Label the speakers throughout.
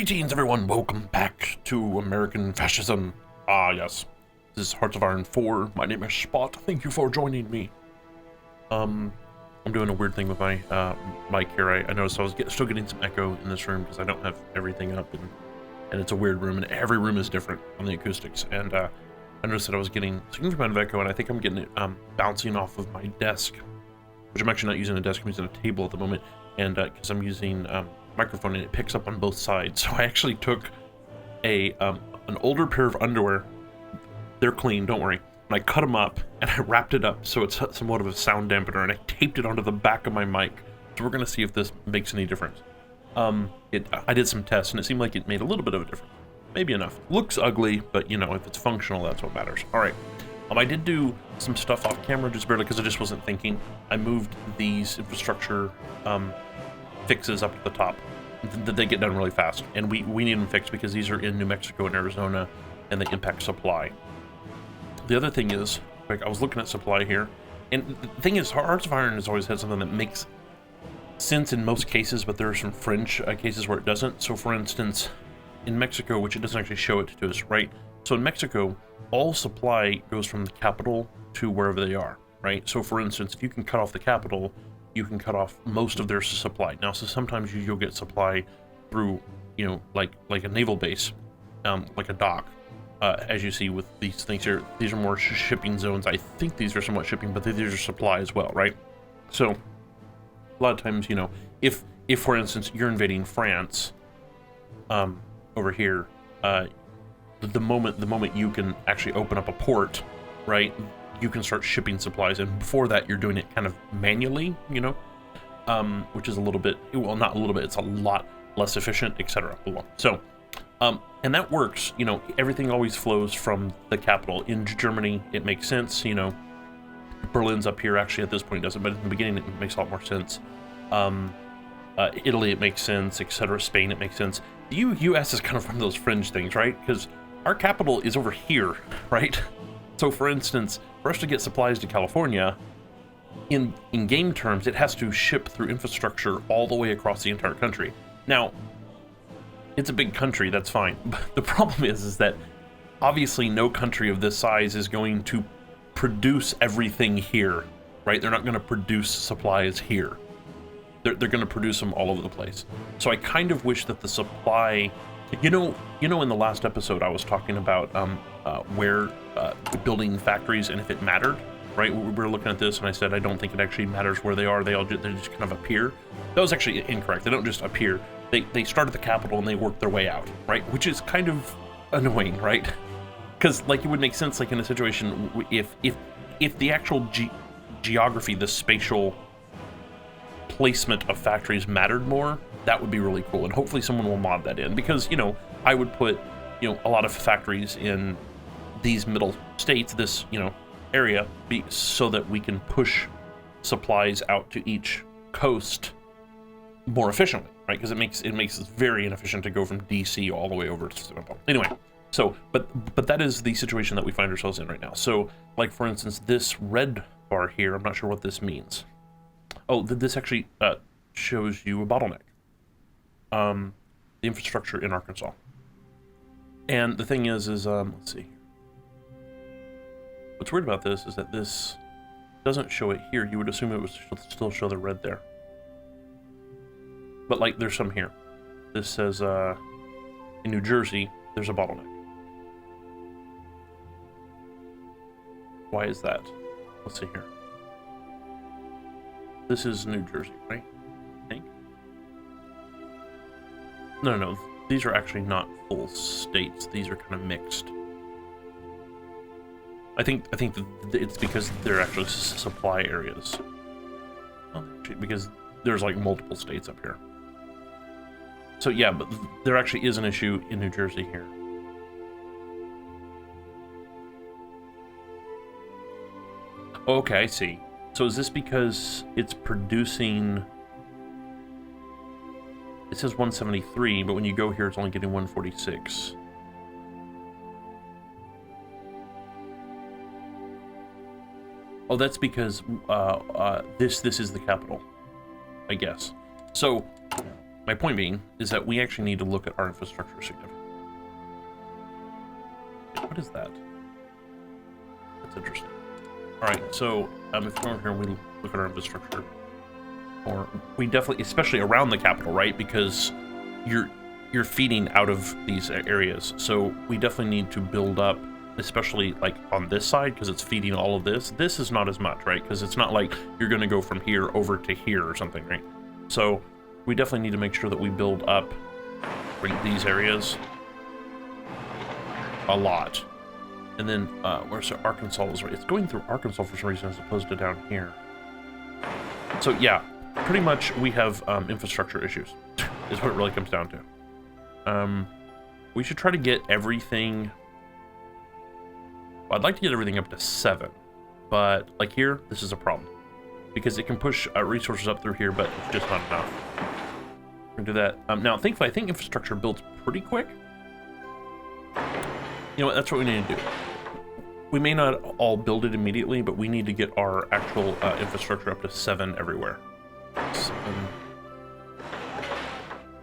Speaker 1: Greetings, everyone. Welcome back to American Fascism. Yes. This is Hearts of Iron 4. My name is Spot. Thank you for joining me. I'm doing a weird thing with my mic here. I noticed I was still getting some echo in this room because I don't have everything up, and it's a weird room, and every room is different on the acoustics. And I noticed that I was getting a significant amount of echo, and I think I'm getting it bouncing off of my desk, which I'm actually not using a desk. I'm using a table at the moment, and because I'm using microphone and it picks up on both sides. So I actually took an older pair of underwear. They're clean, don't worry. And I cut them up and I wrapped it up so it's somewhat of a sound dampener, and I taped it onto the back of my mic. So we're gonna see if this makes any difference. I did some tests and it seemed like it made a little bit of a difference. Maybe enough. Looks ugly, but you know, if it's functional, that's what matters. All right. I did do some stuff off camera, just barely, because I just wasn't thinking. I moved these infrastructure fixes up to the top. They get done really fast, and we need them fixed because these are in New Mexico and Arizona, and they impact supply. The other thing is, like, I was looking at supply here, and the thing is, Hearts of Iron has always had something that makes sense in most cases, but there are some fringe cases where it doesn't. So, for instance, in Mexico, which it doesn't actually show it to us, right? So in Mexico, all supply goes from the capital to wherever they are, right? So for instance, if you can cut off the capital, you can cut off most of their supply. Now, so sometimes you'll get supply through, you know, like a naval base, like a dock, as you see with these things here. These are more shipping zones. I think these are somewhat shipping, but these are supply as well, right? So a lot of times, you know, if for instance you're invading France, over here, the moment you can actually open up a port, right, you can start shipping supplies, and before that you're doing it kind of manually, you know, which is a little bit, well, not a little bit, it's a lot less efficient, etc. So and that works, you know. Everything always flows from the capital. In Germany it makes sense, you know. Berlin's up here, actually at this point it doesn't, but in the beginning it makes a lot more sense. Italy, it makes sense, etc. Spain, it makes sense. The US is kind of one of those fringe things, right? Because our capital is over here, right? So for instance, for us to get supplies to California, in game terms, it has to ship through infrastructure all the way across the entire country. Now, it's a big country, that's fine. But the problem is that obviously no country of this size is going to produce everything here, right? They're not going to produce supplies here. They're going to produce them all over the place. So I kind of wish that the supply, you know, in the last episode I was talking about where building factories and if it mattered, right? We were looking at this and I said I don't think it actually matters where they are. They just kind of appear. That was actually incorrect. They don't just appear. They start at the capital and they work their way out, right? Which is kind of annoying, right? Because like it would make sense, like in a situation if the actual geography, the spatial placement of factories mattered more, that would be really cool, and hopefully someone will mod that in, because, you know, I would put, you know, a lot of factories in these middle states, this, you know, area, so that we can push supplies out to each coast more efficiently, right? Because it makes it very inefficient to go from DC all the way over to Seattle. Anyway, so but that is the situation that we find ourselves in right now. So like for instance, this red bar here, I'm not sure what this means. Oh, this actually shows you a bottleneck. The infrastructure in Arkansas. And the thing is let's see. What's weird about this is that this doesn't show it here. You would assume it would still show the red there. But like, there's some here. This says in New Jersey, there's a bottleneck. Why is that? Let's see here. This is New Jersey, right? I think. No. These are actually not full states. These are kind of mixed. I think it's because they're actually supply areas. Well, actually, because there's like multiple states up here. So yeah, but there actually is an issue in New Jersey here. Okay, I see. So is this because it's producing... It says 173, but when you go here, it's only getting 146. Oh, that's because this is the capital, I guess. So my point being is that we actually need to look at our infrastructure significantly. What is that? That's interesting. All right, so if we come over here and we look at our infrastructure, or we definitely, especially around the capital, right? Because you're feeding out of these areas, so we definitely need to build up, especially like on this side, because it's feeding all of this. This is not as much, right? Because it's not like you're going to go from here over to here or something, right? So we definitely need to make sure that we build up these areas a lot. And then where's Arkansas is right? It's going through Arkansas for some reason as opposed to down here. So yeah, pretty much we have infrastructure issues is what it really comes down to. We should try to get everything. Well, I'd like to get everything up to 7, but like here, this is a problem because it can push resources up through here, but it's just not enough. We're gonna do that. Now, thankfully, I think infrastructure builds pretty quick. You know what? That's what we need to do. We may not all build it immediately, but we need to get our actual infrastructure up to 7 everywhere. 7.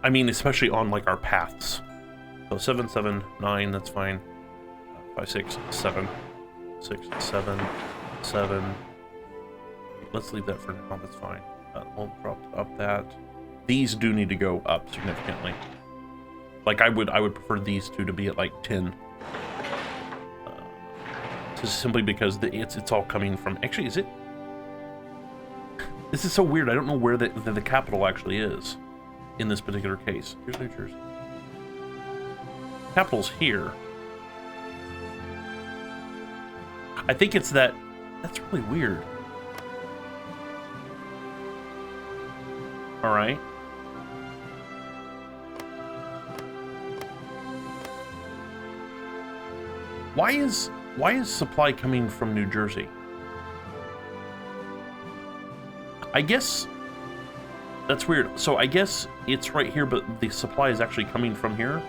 Speaker 1: I mean, especially on like our paths. So 7, 7, 9, that's fine. 5, 6, 7. 6, 7, 7. Let's leave that for now, that's fine. We'll drop up that. These do need to go up significantly. Like I would prefer these two to be at like 10. Just simply because it's all coming from, actually, is it? This is so weird. I don't know where the capital actually is in this particular case. Here's New Jersey. Capital's here. I think it's that. That's really weird. All right. Why is supply coming from New Jersey? I guess that's weird. So I guess it's right here, but the supply is actually coming from here.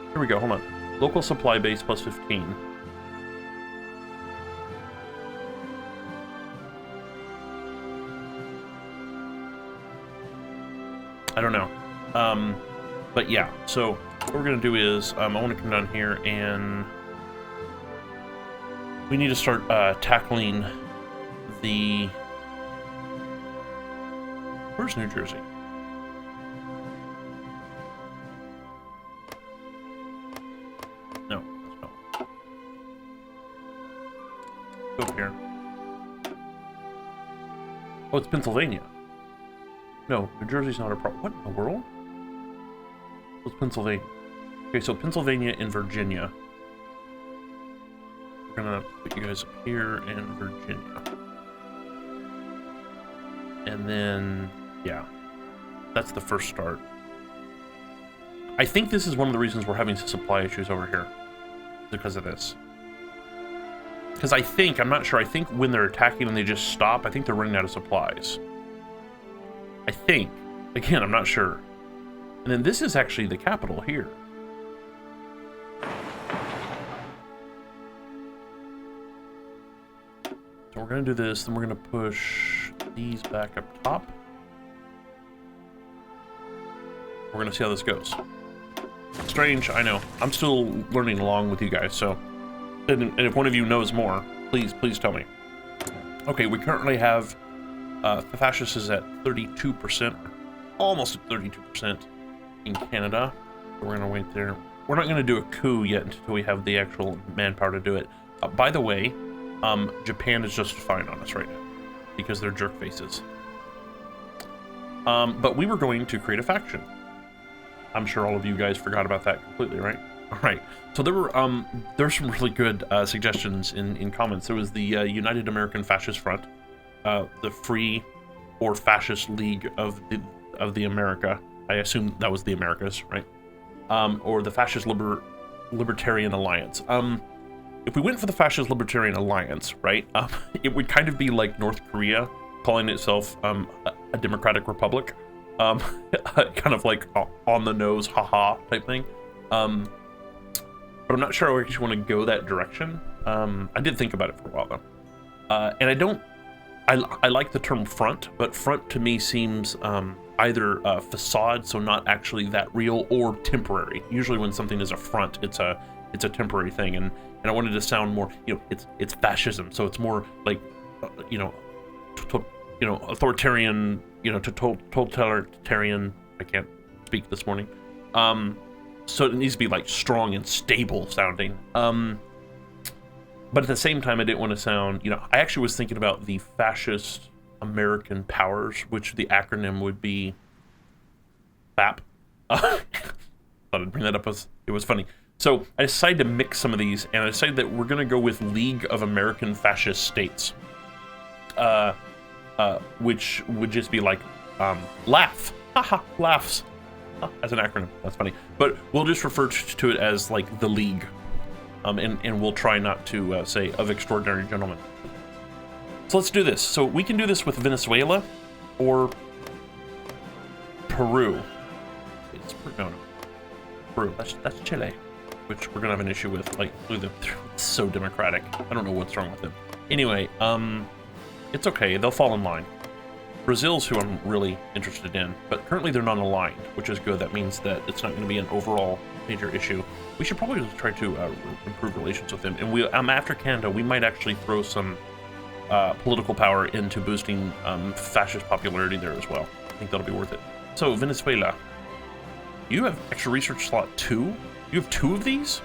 Speaker 1: Here we go, hold on. Local supply base plus 15. I don't know. But yeah, so what we're gonna do is I want to come down here and we need to start tackling the. Where's New Jersey? No, that's not. Go up here. Oh, it's Pennsylvania. No, New Jersey's not a problem. What in the world? What's Pennsylvania? Okay, so Pennsylvania and Virginia. We're gonna put you guys up here in Virginia. And then, yeah, that's the first start. I think this is one of the reasons we're having supply issues over here. Because of this. Because I'm not sure, I think when they're attacking and they just stop, I think they're running out of supplies. I think. Again, I'm not sure. And then this is actually the capital here. So we're going to do this, then we're going to push these back up top. We're going to see how this goes. Strange, I know. I'm still learning along with you guys, so... And if one of you knows more, please tell me. Okay, we currently have... the Fascists is at 32%, almost at 32% in Canada. So we're going to wait there. We're not going to do a coup yet until we have the actual manpower to do it. By the way, Japan is just fine on us right now because they're jerk faces. But we were going to create a faction. I'm sure all of you guys forgot about that completely, right? All right. So there's some really good suggestions in comments. There was the United American Fascist Front, the Free or Fascist League of the America. I assume that was the Americas, right? Or the Fascist Libertarian Alliance. If we went for the Fascist Libertarian Alliance, right, it would kind of be like North Korea calling itself a democratic republic. Kind of like on the nose, haha type thing. But I'm not sure I actually want to go that direction. I did think about it for a while though. And I like the term front, but front to me seems either facade, so not actually that real, or temporary. Usually when something is a front, it's a temporary thing, and I wanted to sound more, it's fascism, so it's more like, authoritarian, totalitarian. I can't speak this morning. So it needs to be like strong and stable sounding. But at the same time, I didn't want to sound, I actually was thinking about the fascist American powers, which the acronym would be FAP. Thought I'd bring that up as it was funny. So I decided to mix some of these, and I decided that we're going to go with League of American Fascist States, which would just be like laugh, haha, laughs, as an acronym. That's funny, but we'll just refer to it as like the League, and we'll try not to say of extraordinary gentlemen. So let's do this. So we can do this with Venezuela or Peru. It's no, Peru. That's Chile, which we're gonna have an issue with. Like, they're so democratic. I don't know what's wrong with them. Anyway, it's okay. They'll fall in line. Brazil's who I'm really interested in, but currently they're not aligned, which is good. That means that it's not going to be an overall major issue. We should probably try to improve relations with them. And after Canada, we might actually throw some political power into boosting fascist popularity there as well. I think that'll be worth it. So, Venezuela. You have extra research slot 2? You have 2 of these?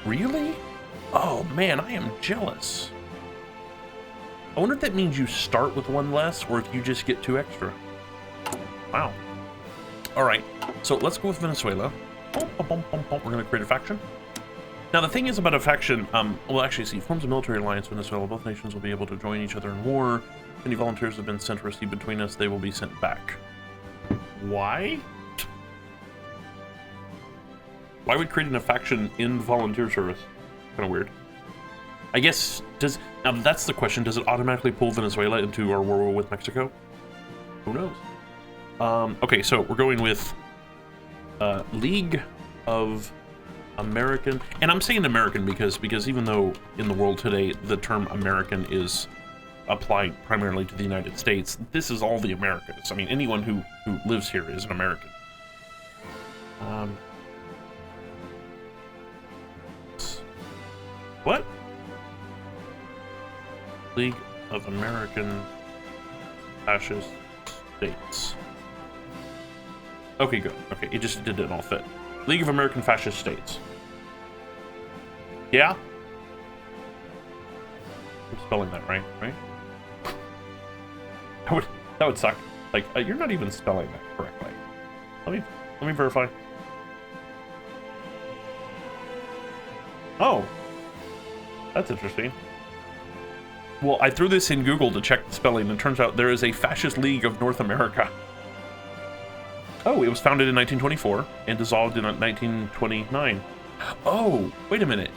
Speaker 1: Really? Oh man, I am jealous. I wonder if that means you start with 1 less, or if you just get 2 extra. Wow. Alright, so let's go with Venezuela. We're going to create a faction. Now, the thing is about a faction, well, actually, see, forms a military alliance with Venezuela. Both nations will be able to join each other in war. If any volunteers have been sent to receive between us, they will be sent back. Why? Why would creating a faction in volunteer service? Kind of weird. I guess, now that's the question, does it automatically pull Venezuela into our war with Mexico? Who knows? Okay, so we're going with League of American, and I'm saying American because even though in the world today the term American is applied primarily to the United States, this is all the Americas. I mean, anyone who lives here is an American. What? League of American Fascist States. Okay, good. Okay, it didn't all fit. League of American Fascist States. Yeah? I'm spelling that right? That would suck. Like, you're not even spelling that correctly. Let me verify. Oh. That's interesting. Well, I threw this in Google to check the spelling, and it turns out there is a Fascist League of North America. Oh, it was founded in 1924 and dissolved in 1929. Oh, wait a minute.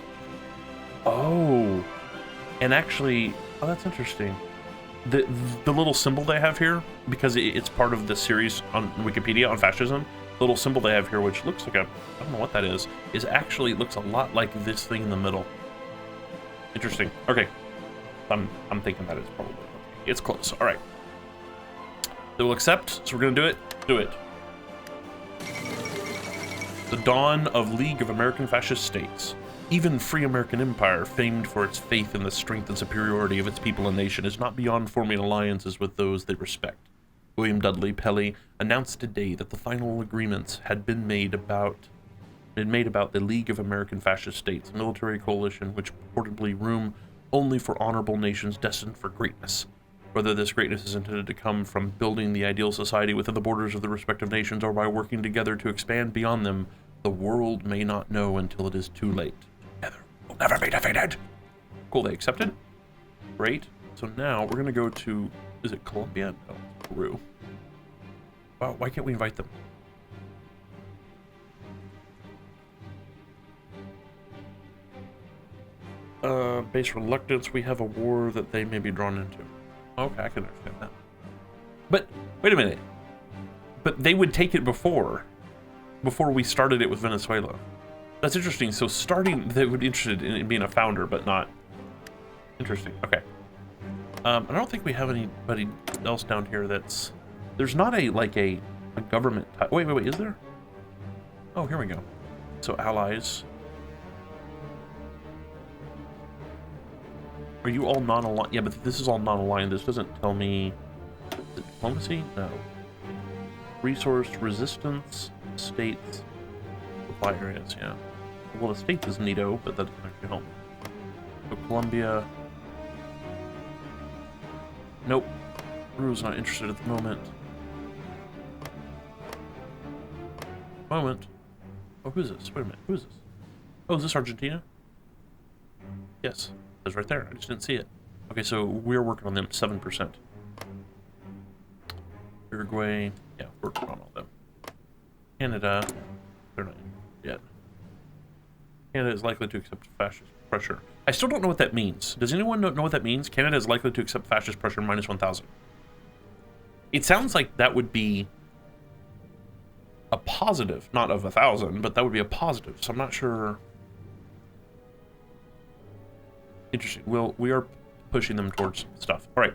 Speaker 1: Oh, and actually, oh, that's interesting. The little symbol they have here, because it's part of the series on Wikipedia on fascism, the little symbol they have here, which looks like I don't know what that is actually looks a lot like this thing in the middle. Interesting. Okay. I'm thinking that is probably okay. It's close. All right. They will accept, so we're going to do it. Do it. The dawn of League of American Fascist States. Even free American empire, famed for its faith in the strength and superiority of its people and nation, is not beyond forming alliances with those they respect. William Dudley Pelley announced today that the final agreements had been made about the League of American Fascist States, a military coalition which purportedly room only for honorable nations destined for greatness. Whether this greatness is intended to come from building the ideal society within the borders of the respective nations or by working together to expand beyond them, the world may not know until it is too late. Together, we'll never be defeated. Cool, they accepted. Great. So now we're going to go to, is it Colombia? No, it's Peru. Wow, why can't we invite them? Base reluctance, we have a war that they may be drawn into. Okay, I can understand that. But, wait a minute. But they would take it before we started it with Venezuela. That's interesting. So starting, they would be interested in being a founder, but not... Interesting, okay. I don't think we have anybody else down here that's There's not a, like, a government type. Wait, is there? Oh, here we go. So, allies. Are you all non-aligned? Yeah, but this is all non-aligned. This doesn't tell me... Is it diplomacy? No. Resource, resistance, states, supply areas, yeah. Well, the state is NATO, but that doesn't actually help. So, Colombia... Nope. Peru's not interested at the moment. Oh, who's this? Wait a minute. Who is this? Oh, is this Argentina? Yes. It says right there. I just didn't see it. Okay, so we're working on them 7%. Uruguay. Yeah, we're working on all them. Canada. They're not in yet. Canada is likely to accept fascist pressure. I still don't know what that means. Does anyone know what that means? Canada is likely to accept fascist pressure minus 1,000. It sounds like that would be a positive, not of 1,000, but that would be a positive. So I'm not sure. Interesting. We are pushing them towards stuff. All right.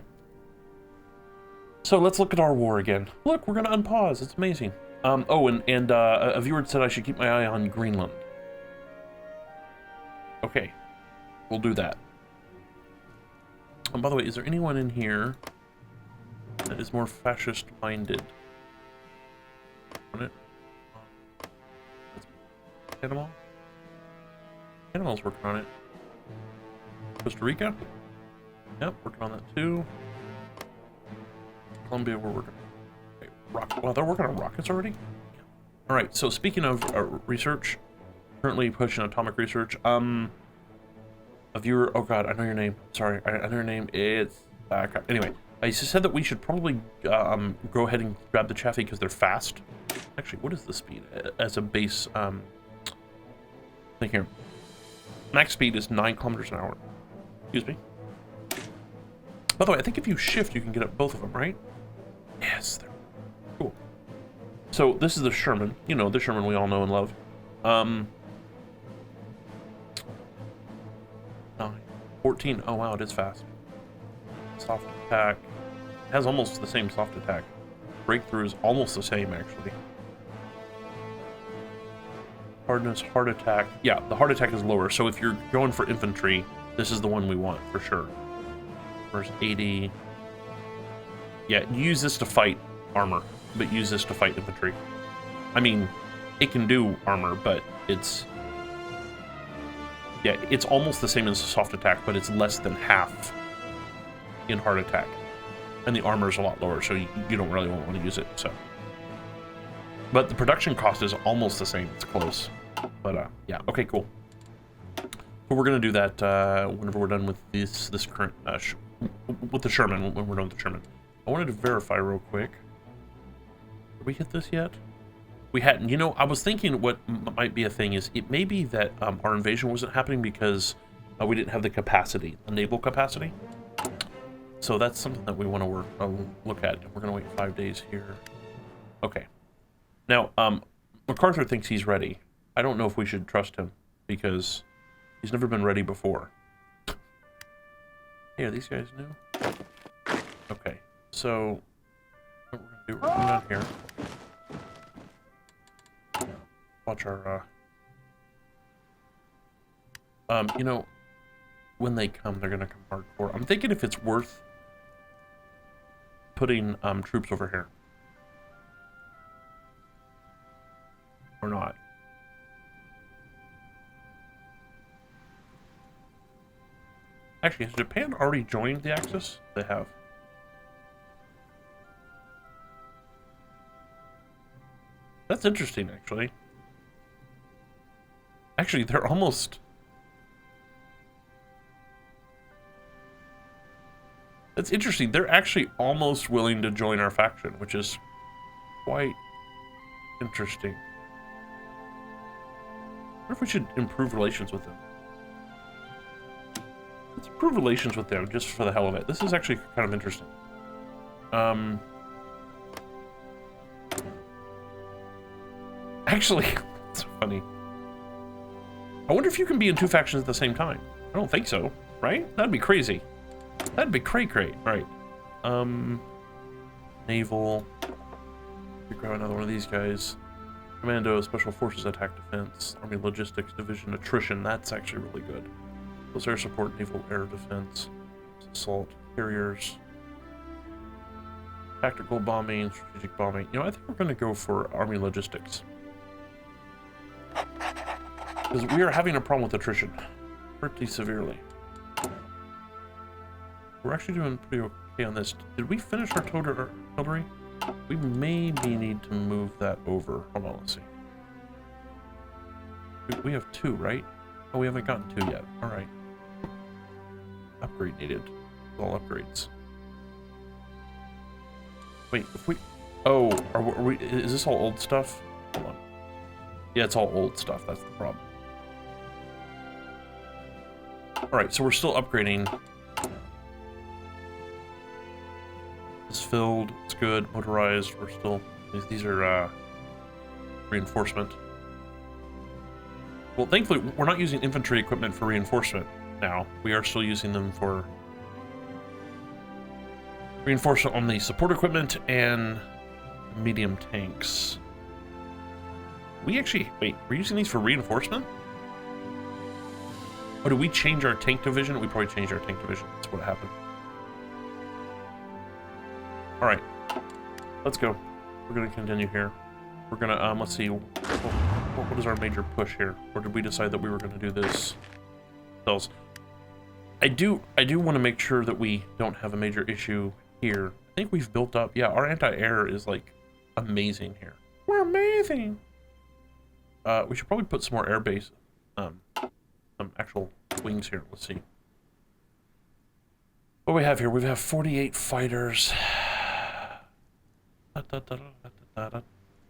Speaker 1: So let's look at our war again. Look, we're gonna unpause. It's amazing. Oh, and a viewer said I should keep my eye on Greenland. Okay, we'll do that. And by the way, is there anyone in here that is more fascist-minded? Panama? Panama's working on it. Costa Rica? Yep, working on that too. Colombia, we're working on wow, they're working on rockets already? All right, so speaking of research, currently pushing atomic research. A viewer, oh god, I know your name. Sorry, I know your name. It's anyway, I said that we should probably go ahead and grab the Chaffee because they're fast. Actually, what is the speed as a base? Think here. Max speed is 9 kilometers an hour. Excuse me. By the way, I think if you shift, you can get up both of them, right? Yes, they're cool. So this is the Sherman. You know, the Sherman we all know and love. 14. Oh wow, it is fast. Soft attack. It has almost the same soft attack. Breakthrough is almost the same, actually. Hardness, hard attack. Yeah, the hard attack is lower. So if you're going for infantry, this is the one we want for sure. Where's 80? Yeah, use this to fight armor, but use this to fight infantry. I mean, it can do armor, but it's... Yeah, it's almost the same as soft attack, but it's less than half in hard attack. And the armor is a lot lower, so you don't really want to use it, so. But the production cost is almost the same. It's close. But, yeah. Okay, cool. But we're going to do that whenever we're done with this current... with the Sherman, when we're done with the Sherman. I wanted to verify real quick. Did we hit this yet? We hadn't. You know, I was thinking what might be a thing is it may be that our invasion wasn't happening because we didn't have the capacity, the naval capacity. So that's something that we want to look at. We're going to wait 5 days here. Okay. Now, MacArthur thinks he's ready. I don't know if we should trust him because he's never been ready before. Hey, are these guys new? Okay. So, what we're going to do, we're coming down here. Watch our, you know, when they come, they're gonna come hardcore. I'm thinking if it's worth putting, troops over here. Or not. Actually, has Japan already joined the Axis? They have. That's interesting, actually. Actually, they're almost... That's interesting. They're actually almost willing to join our faction, which is quite interesting. I wonder if we should improve relations with them. Let's improve relations with them just for the hell of it. This is actually kind of interesting. Actually, it's funny. I wonder if you can be in 2 factions at the same time. I don't think so, right? That'd be crazy. That'd be cray-cray. Right. Naval. We grab another one of these guys. Commando, Special Forces, Attack Defense, Army Logistics Division, Attrition. That's actually really good. Plus Air Support, Naval Air Defense, Assault, Carriers, Tactical Bombing, Strategic Bombing. You know, I think we're going to go for Army Logistics. Because we are having a problem with attrition. Pretty severely. We're actually doing pretty okay on this. Did we finish our total artillery? We maybe need to move that over. Hold on, let's see. We have 2, right? Oh, we haven't gotten 2 yet. Alright. Upgrade needed. All upgrades. Wait, if we... Oh, are we... Is this all old stuff? Hold on. Yeah, it's all old stuff. That's the problem. Alright, so we're still upgrading. It's filled. It's good. Motorized. We're still... These are reinforcement. Well, thankfully, we're not using infantry equipment for reinforcement now. We are still using them for reinforcement on the support equipment and medium tanks. We actually... Wait, we're using these for reinforcement? Oh, did we change our tank division? We probably changed our tank division. That's what happened. Alright. Let's go. We're going to continue here. We're going to, let's see. What is our major push here? Or did we decide that we were going to do this ourselves? I do want to make sure that we don't have a major issue here. I think we've built up... Yeah, our anti-air is, like, amazing here. We're amazing! We should probably put some more air base... some actual wings here. Let's see. What do we have here? We have 48 fighters. We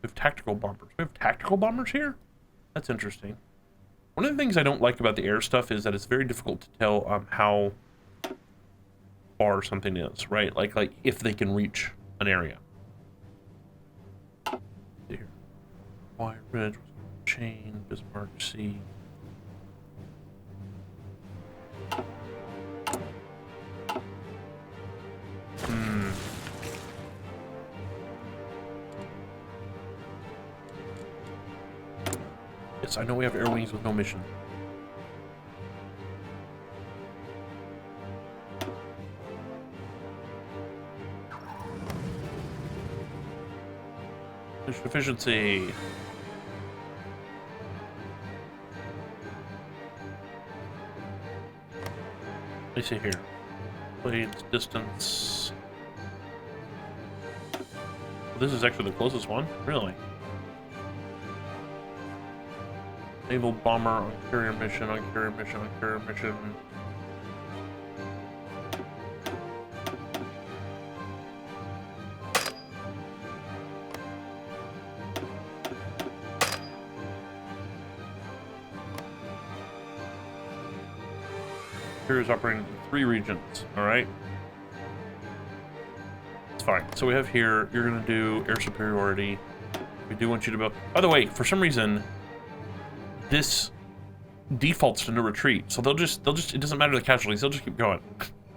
Speaker 1: have tactical bombers. We have tactical bombers here? That's interesting. One of the things I don't like about the air stuff is that it's very difficult to tell how far something is, right? Like if they can reach an area. Here. Wire Ridge, Chain, Bismarck Sea. Yes, I know we have air wings with no mission. Mission efficiency. Let me see here. Blades, distance. Well, this is actually the closest one, really. Naval bomber on carrier mission, on carrier mission, on carrier mission. Carriers operating in 3 regions, alright? It's fine. So we have here, you're gonna do air superiority. We do want you to build... By the way, for some reason, this defaults to no retreat, so they'll just it doesn't matter the casualties, they'll just keep going.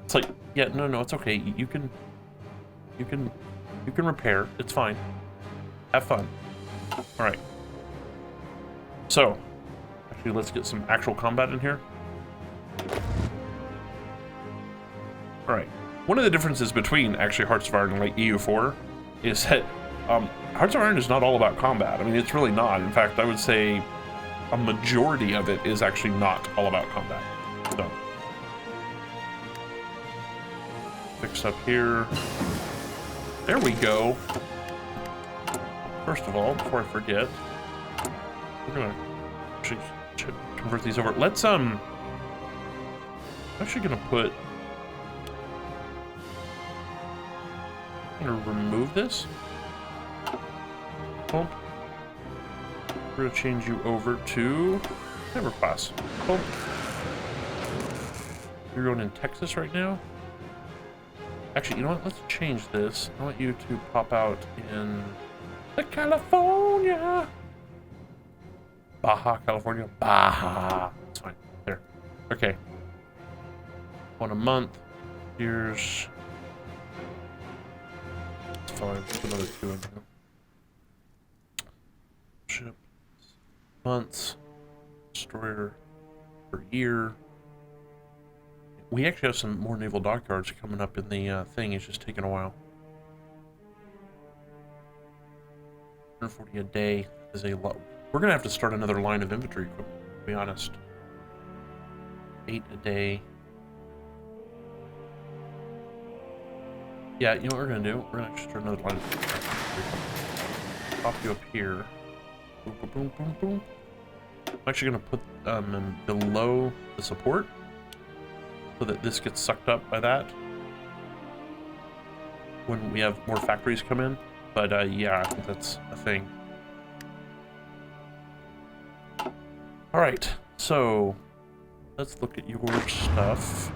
Speaker 1: It's like, yeah, no, it's okay. You can repair. It's fine. Have fun. All right. So, actually, let's get some actual combat in here. All right. One of the differences between actually Hearts of Iron and like EU4 is that Hearts of Iron is not all about combat. I mean, it's really not. In fact, I would say a majority of it is actually not all about combat. So, fix up here. There we go. First of all, before I forget, we're gonna actually convert these over. Let's I'm actually gonna put. I'm gonna remove this. Boom. We're going to change you over to Never class. Cool. You're going in Texas right now? Actually, you know what? Let's change this. I want you to pop out in California. Baja, California. Baja. That's fine. There. Okay. 1 a month. Here's... It's fine. Put another 2 in here. battleship. Months. Destroyer per year. We actually have some more naval dockyards coming up in the thing. It's just taking a while. 140 a day is a lot. We're gonna have to start another line of infantry equipment, to be honest. 8 a day. Yeah, you know what we're gonna do? We're gonna actually start another line of infantry. Pop you up here. Boom, boom, boom, boom, boom. I'm actually gonna put them below the support so that this gets sucked up by that when we have more factories come in. But yeah, I think that's a thing. All right, so let's look at your stuff.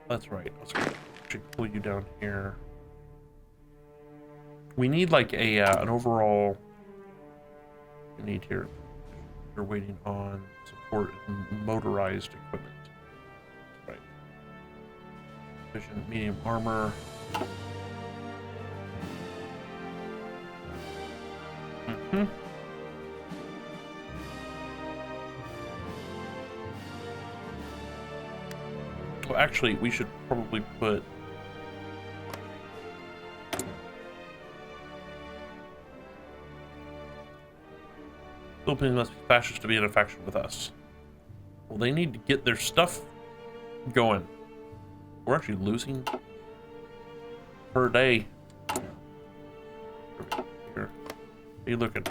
Speaker 1: That's right. Let's actually pull you down here. We need like a an overall. We need here. You're waiting on support and motorized equipment. Right. Vision, medium armor. Mm-hmm. Well, actually, we should probably put... Philippines must be fascist to be in a faction with us. Well, they need to get their stuff going. We're actually losing per day. Here. Are you looking?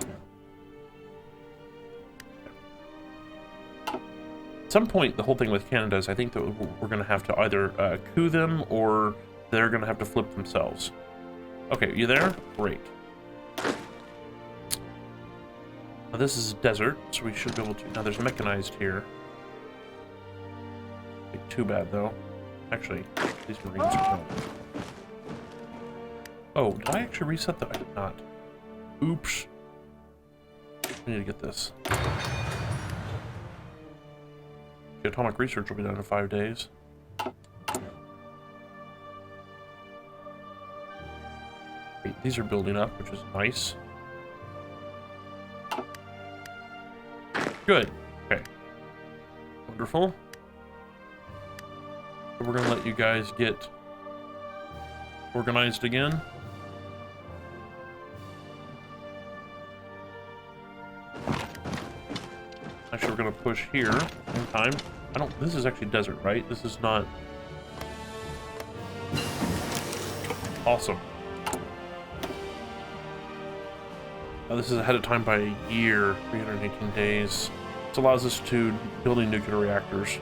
Speaker 1: At some point, the whole thing with Canada is I think that we're going to have to either coup them or they're going to have to flip themselves. Okay, you there? Great. Now this is desert, so we should be able to... Now there's mechanized here. Ain't too bad, though. Actually, these Marines are killed. Oh, did I actually reset that? I did not. Oops. I need to get this. The atomic research will be done in 5 days. Wait, these are building up, which is nice. Good. Okay. Wonderful. So we're gonna let you guys get organized again. Actually, we're gonna push here in time. This is actually desert, right? This is not... Awesome. This is ahead of time by a year, 318 days. This allows us to building nuclear reactors.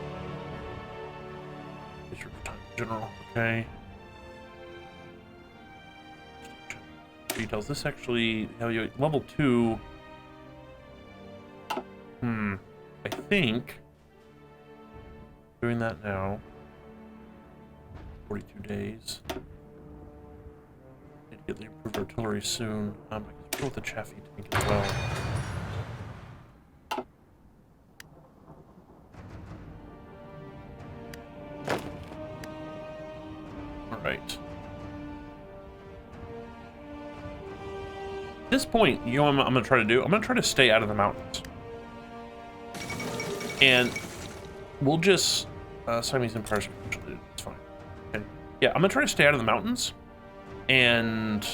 Speaker 1: General, okay. Details. This actually, level 2. I think doing that now. 42 days. Need to get the improved artillery soon. I can go with the Chaffee tank as well. Alright. At this point, you know what I'm going to try to do? I'm going to try to stay out of the mountains. And we'll just... Siamese Empire's it's fine. Okay. Yeah, I'm going to try to stay out of the mountains. And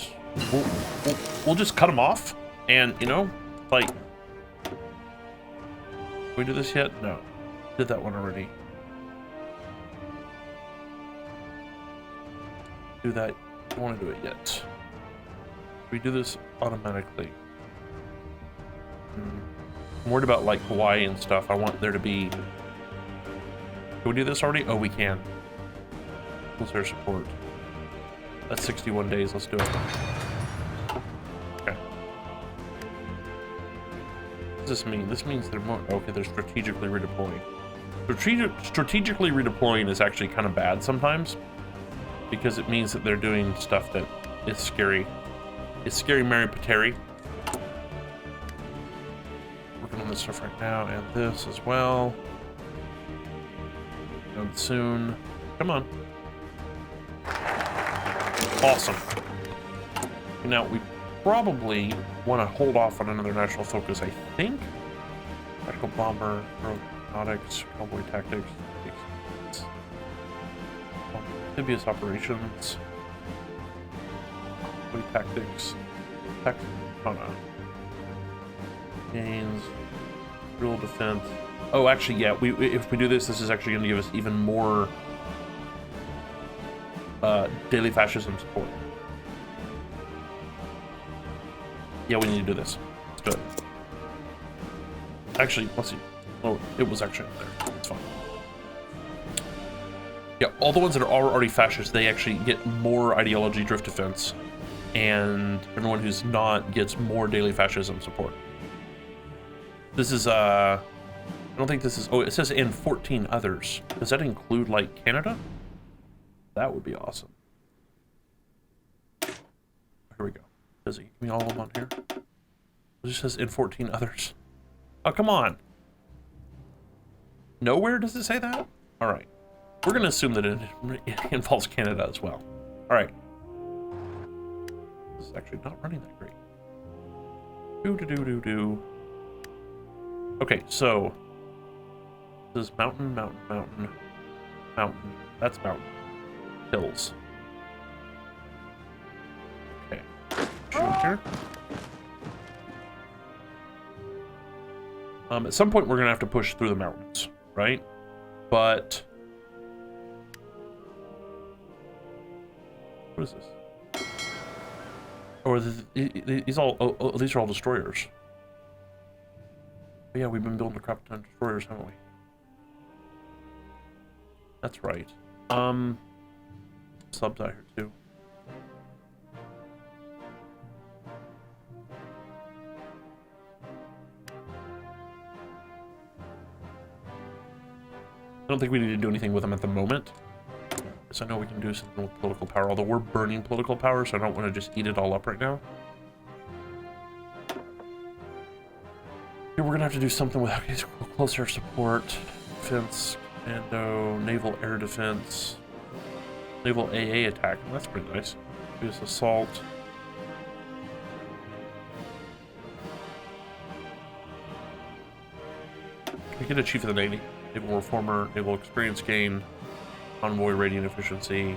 Speaker 1: we'll just cut them off. And, you know, like... Did we do this yet? No. Did that one already. Do that. I don't want to do it yet. We do this automatically. I'm worried about like Hawaii and stuff. I want there to be... Can we do this already? Oh, we can. What's our support? That's 61 days. Let's do it. Okay. What does this mean? This means they're more... Okay, they're strategically redeploying. Strategically redeploying is actually kind of bad sometimes, because it means that they're doing stuff that is scary. It's scary Mary Pateri. Working on this stuff right now, and this as well. And soon. Come on. Awesome. Now, we probably want to hold off on another national focus, I think. Tactical bomber, aeronautics, convoy tactics, amphibious operations, convoy tactics, gains, real defense. Oh, actually, yeah. If we do this, this is actually going to give us even more daily fascism support. Yeah, we need to do this. Let's do it. Actually, let's see. Oh, it was actually up there. It's fine. Yeah, all the ones that are already fascist, they actually get more ideology drift defense, and everyone who's not gets more daily fascism support. This is I don't think this is. Oh, it says in 14 others. Does that include like Canada? That would be awesome. Here we go. Does it give me all of them on here? It just says in 14 others. Oh, come on. Nowhere does it say that? All right. We're going to assume that it involves Canada as well. All right. This is actually not running that great. Do. Okay, so this is mountain. That's mountain. Hills. Okay. Shoot here. At some point, we're going to have to push through the mountains, right? But what is this? Or these all? Oh, these are all destroyers. But yeah, we've been building a crap ton of destroyers, haven't we? That's right. Subs out here too. I don't think we need to do anything with them at the moment. So I know we can do something with political power, although we're burning political power, so I don't want to just eat it all up right now. Here we're gonna have to do something with close air support, defense, commando, naval air defense, naval AA attack. Well, that's pretty nice. Use assault. We get a chief of the navy. Naval reformer, naval experience gain, convoy rating efficiency,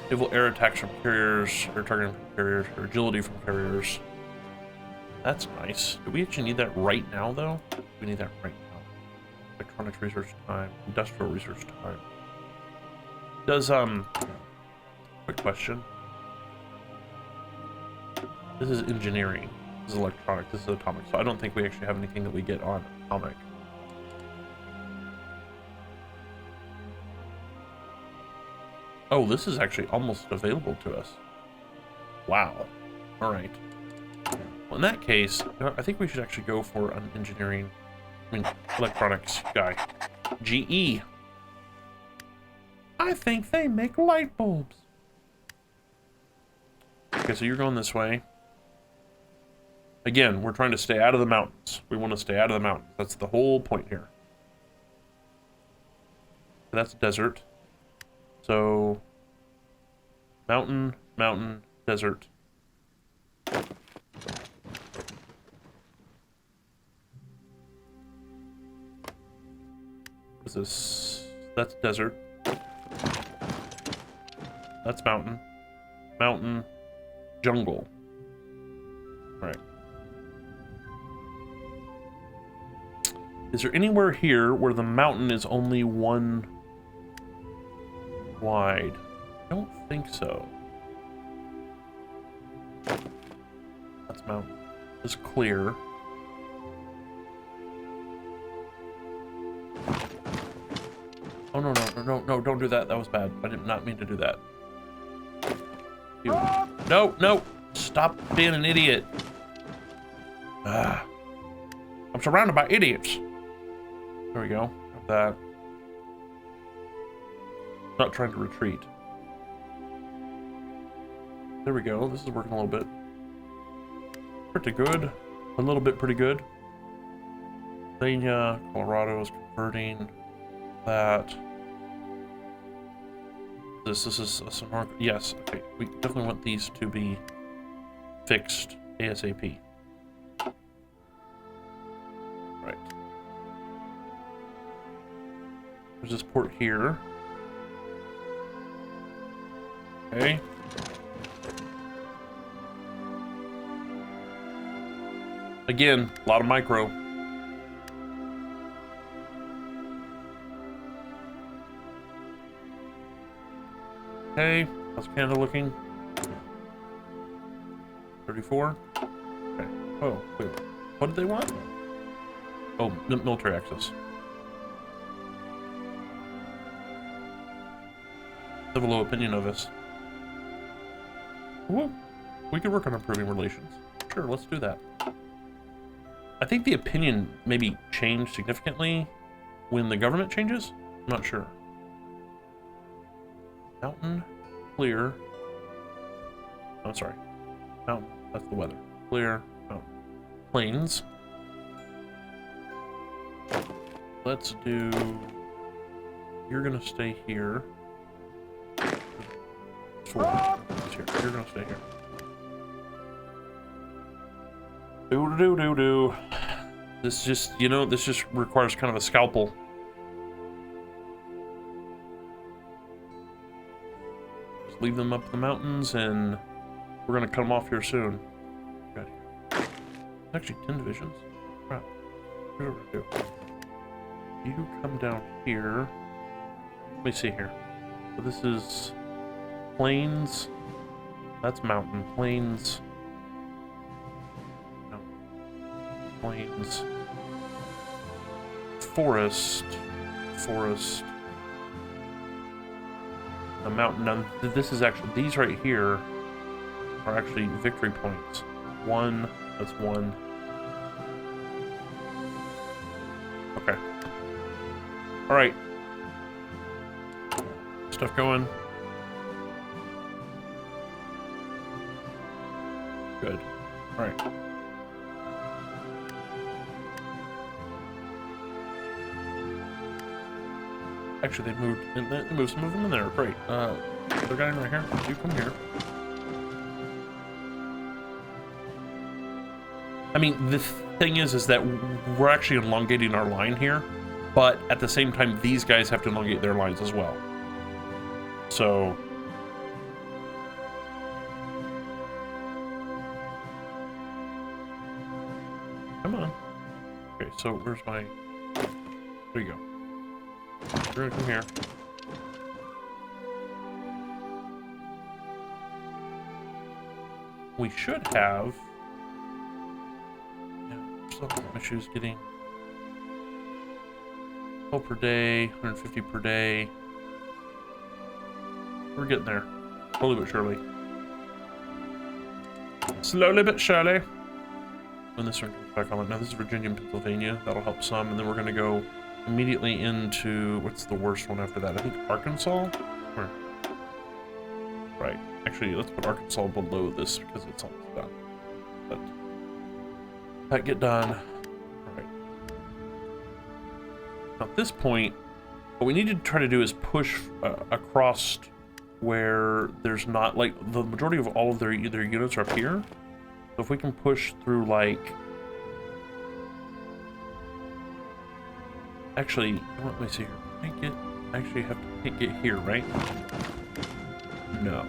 Speaker 1: naval air attacks from carriers, air targeting from carriers, or agility from carriers. That's nice. Do we actually need that right now, though? We need that right now. Electronics research time, industrial research time. Does, quick question. This is engineering. This is electronic. This is atomic. So I don't think we actually have anything that we get on atomic. Oh, this is actually almost available to us. Wow. All right. Well, in that case, I think we should actually go for an engineering, electronics guy. GE. I think they make light bulbs. Okay, so you're going this way. Again, we're trying to stay out of the mountains. We want to stay out of the mountains. That's the whole point here. That's desert. So, mountain, desert. What's this? That's desert. That's mountain, jungle. All right. Is there anywhere here where the mountain is only one wide? I don't think so. That's mountain. It's clear. Oh, no, don't do that. That was bad. I did not mean to do that. No, stop being an idiot. I'm surrounded by idiots. There we go. Got that. Not trying to retreat. There we go. This is working a little bit. Pretty good. A little bit pretty good. Pennsylvania, Colorado is converting. That. This is some more. Yes, okay. We definitely want these to be fixed ASAP. Right. There's this port here. Okay. Again, a lot of micro. Okay, how's Canada looking? 34? Okay. Oh, wait. What did they want? Oh, military access. They have a low opinion of us. Whoa. We could work on improving relations. Sure, let's do that. I think the opinion maybe changed significantly when the government changes. I'm not sure. Mountain, clear. Oh, sorry. Mountain, that's the weather. Clear, mountain. Plains. Let's do... You're gonna stay here. You're gonna stay here. Do. This just, you know, this just requires kind of a scalpel. Just leave them up in the mountains, and we're gonna cut them off here soon. Got here. Actually, 10 divisions. Crap. Here's what we're gonna do. You come down here. Let me see here. So this is plains. That's mountain. Plains. Plains, forest, a mountain. Now, this is actually, these right here are actually victory points. One, that's one. Okay. All right. Stuff going. Good. All right. Actually, they moved some of them in there. Great. The guy right here. You come here. I mean, the thing is that we're actually elongating our line here, but at the same time, these guys have to elongate their lines as well. So... Come on. Okay, so where's my... There you go. You're gonna come here. We should have... Yeah, some issues getting... 12 per day, 150 per day. We're getting there. Slowly but surely. Slowly but surely. When this one comes back on. Now this is Virginia and Pennsylvania. That'll help some. And then we're gonna go immediately into, what's the worst one after that? I think Arkansas? Or, right. Actually, let's put Arkansas below this because it's almost done. But that get done. All right. Now at this point, what we need to try to do is push across where there's not, like, the majority of all of their units are up here. So if we can push through, like, actually, let me see here. I actually have to get here, right? No.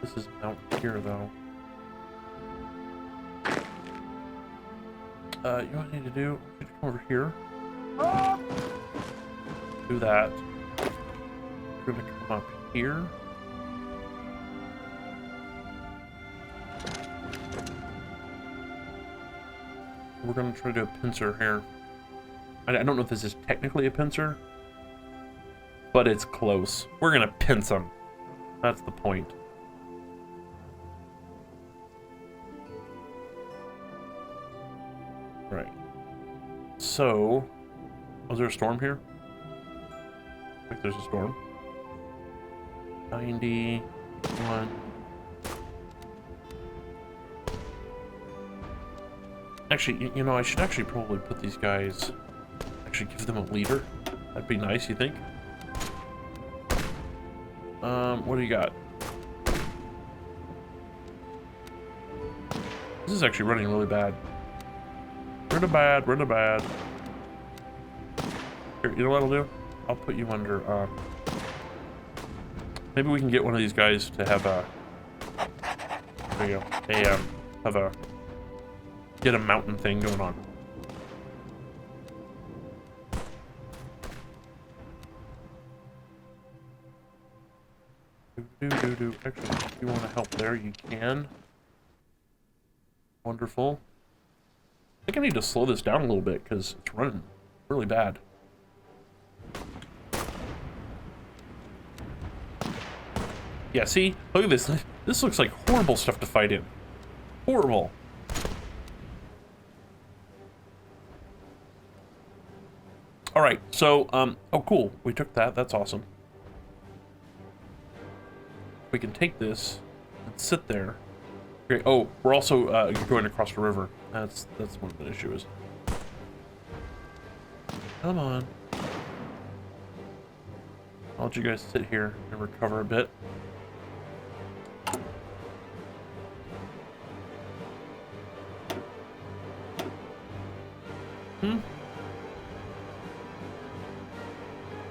Speaker 1: This is out here, though. You know what I need to do? I need to come over here. Do that. We're gonna come up here. We're going to try to do a pincer here. I don't know if this is technically a pincer, but it's close. We're going to pinch them. That's the point. Right. So, was there a storm here? I think there's a storm. 91. Actually, you know, I should actually probably put these guys, actually give them a leader. That'd be nice, you think? What do you got? This is actually running really bad. Really bad, really bad. Here, you know what I'll do? I'll put you under, maybe we can get one of these guys to have a, there you go, get a mountain thing going on. Actually, if you want to help there, you can. Wonderful. I think I need to slow this down a little bit because it's running really bad. Yeah, see? Look at this. This looks like horrible stuff to fight in. Horrible. Alright, so, oh cool. We took that. That's awesome. We can take this and sit there. Great. Oh, we're also going across the river. That's one of the issues. Come on. I'll let you guys sit here and recover a bit.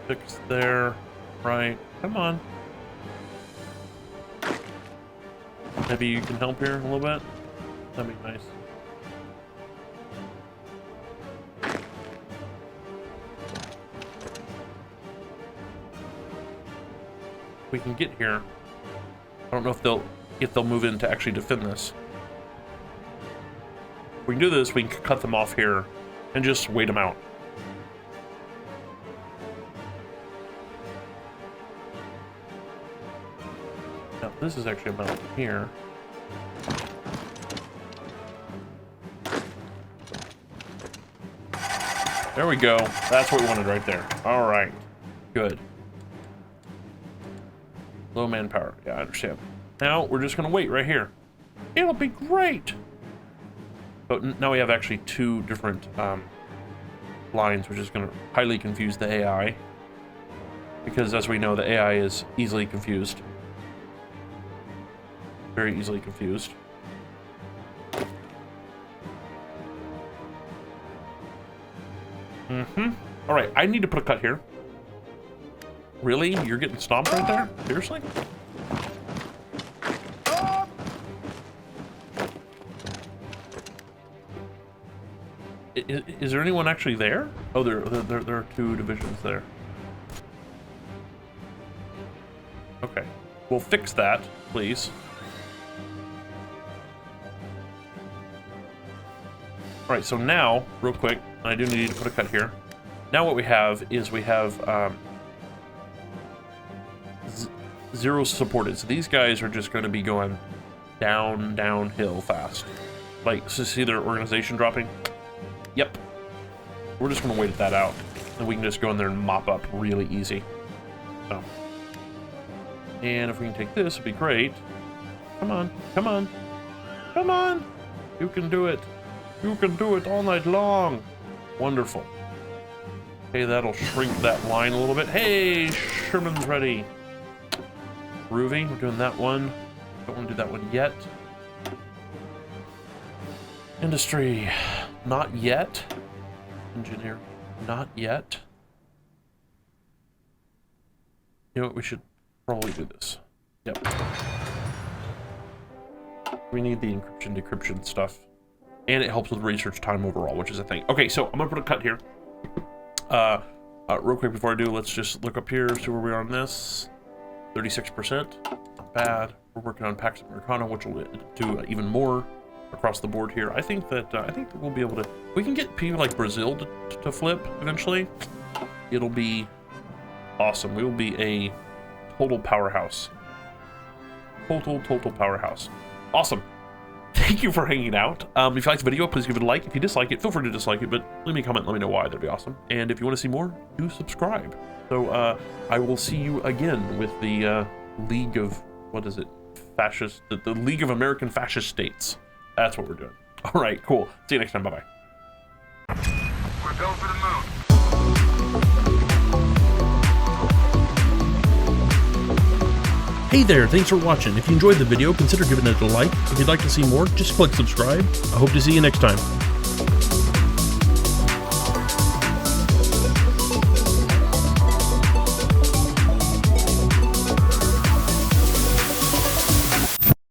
Speaker 1: Fix there. Right. Come on. Maybe you can help here a little bit? That'd be nice. We can get here. I don't know if they'll move in to actually defend this. If we can do this, we can cut them off here and just wait them out. Now, this is actually a mountain here. There we go. That's what we wanted right there. All right. Good. Low manpower. Yeah, I understand. Now, we're just going to wait right here. It'll be great. But now we have actually two different lines, which is going to highly confuse the AI. Because as we know, the AI is easily confused. Very easily confused. All right, I need to put a cut here. Really? You're getting stomped right there? Seriously? Is there anyone actually there? Oh, there are two divisions there. Okay. We'll fix that, please. All right, so now, real quick, I do need to put a cut here. Now what we have is we have zero supported. So these guys are just going to be going downhill fast. Like, so see their organization dropping? Yep. We're just going to wait that out. And we can just go in there and mop up really easy. So. And if we can take this, it'd be great. Come on, come on, come on. You can do it. You can do it all night long. Wonderful. Okay, that'll shrink that line a little bit. Hey, Sherman's ready. Groovy, we're doing that one. Don't want to do that one yet. Industry, not yet. Engineering, not yet. You know what, we should probably do this. Yep. We need the encryption, decryption stuff. And it helps with research time overall, which is a thing. Okay, so I'm gonna put a cut here. Real quick before I do, let's just look up here, see where we are on this. 36%, not bad. We're working on Pax Americana, which will do even more across the board here. I think that we'll be able to. We can get people like Brazil to flip eventually. It'll be awesome. We will be a total powerhouse. Total powerhouse. Awesome. Thank you for hanging out. If you liked the video, please give it a like. If you dislike it, feel free to dislike it, but leave me a comment, let me know why. That'd be awesome. And if you want to see more, do subscribe. So I will see you again with the League of, what is it? Fascist, the League of American Fascist States. That's what we're doing. All right, cool. See you next time. Bye-bye.
Speaker 2: We're going for the moon.
Speaker 1: Hey there, thanks for watching. If you enjoyed the video, consider giving it a like. If you'd like to see more, just click subscribe. I hope to see you next time.